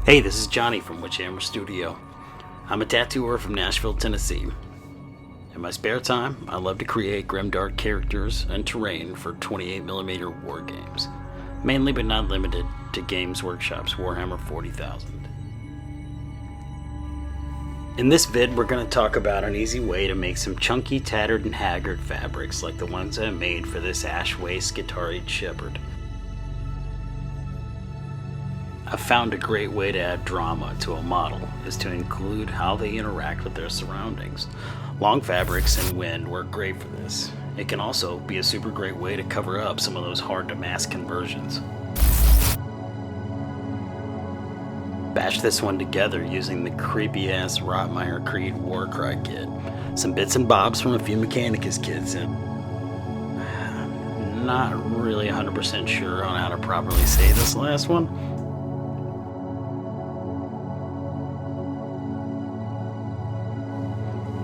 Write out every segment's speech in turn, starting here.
Hey, this is Johnny from Witchhammer Studio. I'm a tattooer from Nashville, Tennessee. In my spare time, I love to create grimdark characters and terrain for 28mm war games, mainly but not limited to Games Workshop's Warhammer 40,000. In this vid, we're going to talk about an easy way to make some chunky, tattered, and haggard fabrics like the ones I made for this ash waste guitar-eared shepherd. I've found a great way to add drama to a model is to include how they interact with their surroundings. Long fabrics and wind work great for this. It can also be a super great way to cover up some of those hard to mask conversions. Bash this one together using the creepy ass Rotmeyer Creed Warcry kit. Some bits and bobs from a few Mechanicus kits, and not really 100% sure on how to properly say this last one.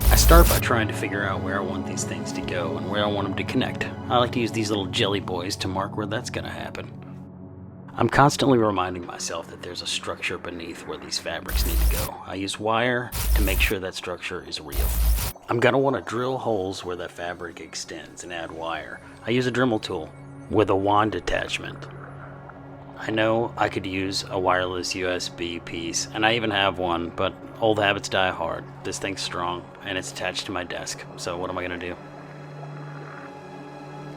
I start by trying to figure out where I want these things to go and where I want them to connect. I like to use these little jelly boys to mark where that's going to happen. I'm constantly reminding myself that there's a structure beneath where these fabrics need to go. I use wire to make sure that structure is real. I'm going to want to drill holes where that fabric extends and add wire. I use a Dremel tool with a wand attachment. I know I could use a wireless USB piece, and I even have one, but old habits die hard. This thing's strong, and it's attached to my desk, so what am I going to do?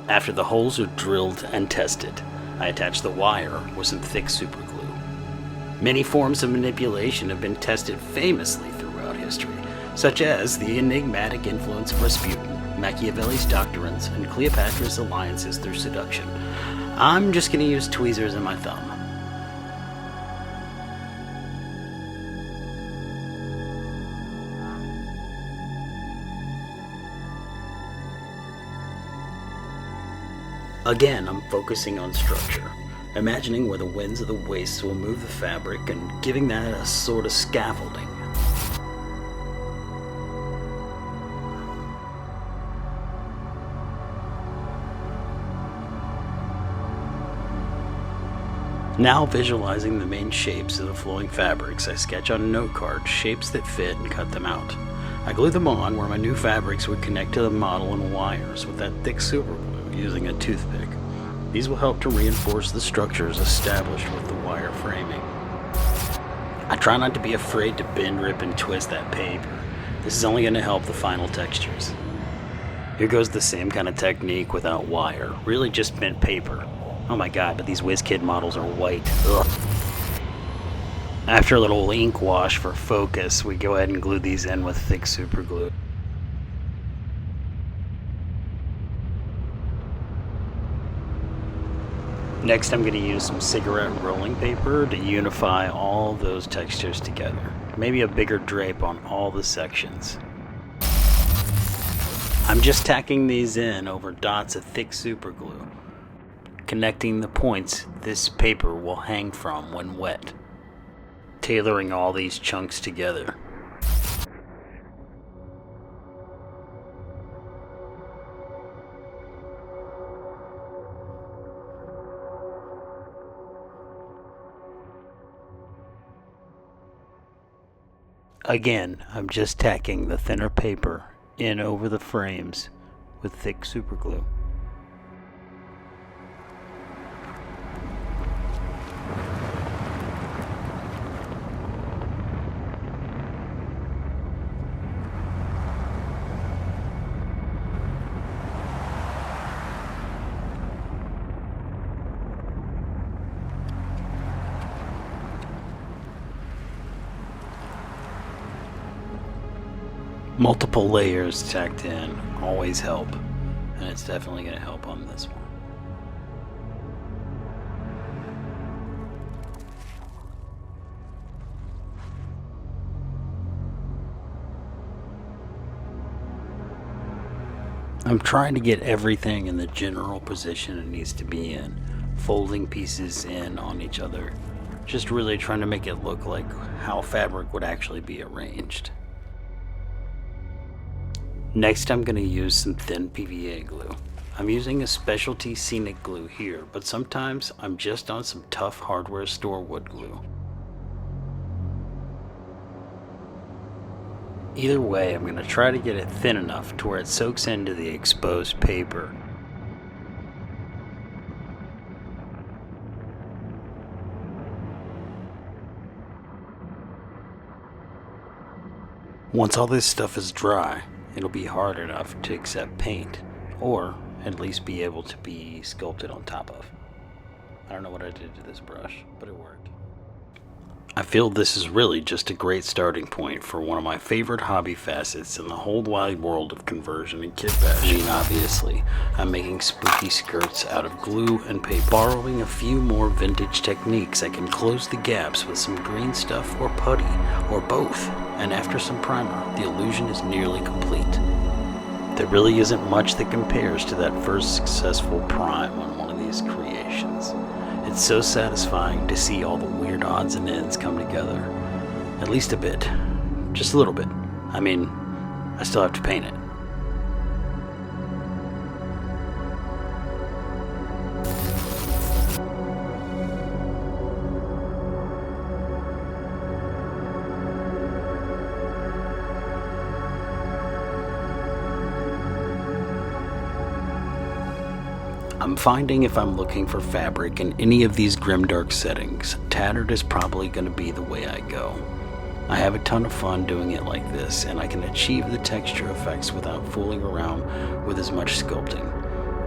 After the holes are drilled and tested, I attach the wire with some thick super glue. Many forms of manipulation have been tested famously throughout history, such as the enigmatic influence of Rasputin, Machiavelli's doctrines, and Cleopatra's alliances through seduction. I'm just going to use tweezers and my thumb. Again, I'm focusing on structure, imagining where the winds of the wastes will move the fabric and giving that a sort of scaffolding. Now visualizing the main shapes of the flowing fabrics, I sketch on a note card shapes that fit and cut them out. I glue them on where my new fabrics would connect to the model and wires with that thick super glue using a toothpick. These will help to reinforce the structures established with the wire framing. I try not to be afraid to bend, rip, and twist that paper. This is only going to help the final textures. Here goes the same kind of technique without wire, really just bent paper. Oh my god, but these whizkid models are white. Ugh. After a little ink wash for focus, we go ahead and glue these in with thick super glue. Next, I'm going to use some cigarette rolling paper to unify all those textures together. Maybe a bigger drape on all the sections. I'm just tacking these in over dots of thick super glue, connecting the points this paper will hang from when wet, tailoring all these chunks together. Again, I'm just tacking the thinner paper in over the frames with thick super glue. Multiple layers tacked in always help, and it's definitely going to help on this one. I'm trying to get everything in the general position it needs to be in, folding pieces in on each other, just really trying to make it look like how fabric would actually be arranged. Next, I'm going to use some thin PVA glue. I'm using a specialty scenic glue here, but sometimes I'm just on some tough hardware store wood glue. Either way, I'm going to try to get it thin enough to where it soaks into the exposed paper. Once all this stuff is dry, it'll be hard enough to accept paint, or at least be able to be sculpted on top of. I don't know what I did to this brush, but it worked. I feel this is really just a great starting point for one of my favorite hobby facets in the whole wide world of conversion and kit bashing. I mean, obviously, I'm making spooky skirts out of glue and paper. Borrowing a few more vintage techniques, I can close the gaps with some green stuff or putty, or both, and after some primer, the illusion is nearly complete. There really isn't much that compares to that first successful prime on one of these creations. It's so satisfying to see all the weird odds and ends come together. At least a bit. Just a little bit. I mean, I still have to paint it. I'm finding if I'm looking for fabric in any of these Grimdark settings, Tattered is probably going to be the way I go. I have a ton of fun doing it like this, and I can achieve the texture effects without fooling around with as much sculpting.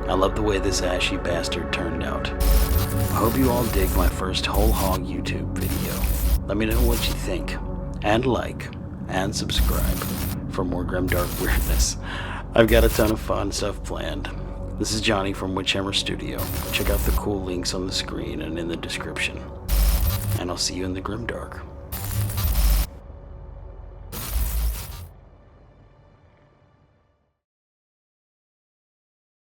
I love the way this ashy bastard turned out. I hope you all dig my first whole hog YouTube video. Let me know what you think, and like, and subscribe for more Grimdark weirdness. I've got a ton of fun stuff planned. This is Johnny from Witchhammer Studio. Check out the cool links on the screen and in the description. And I'll see you in the Grimdark.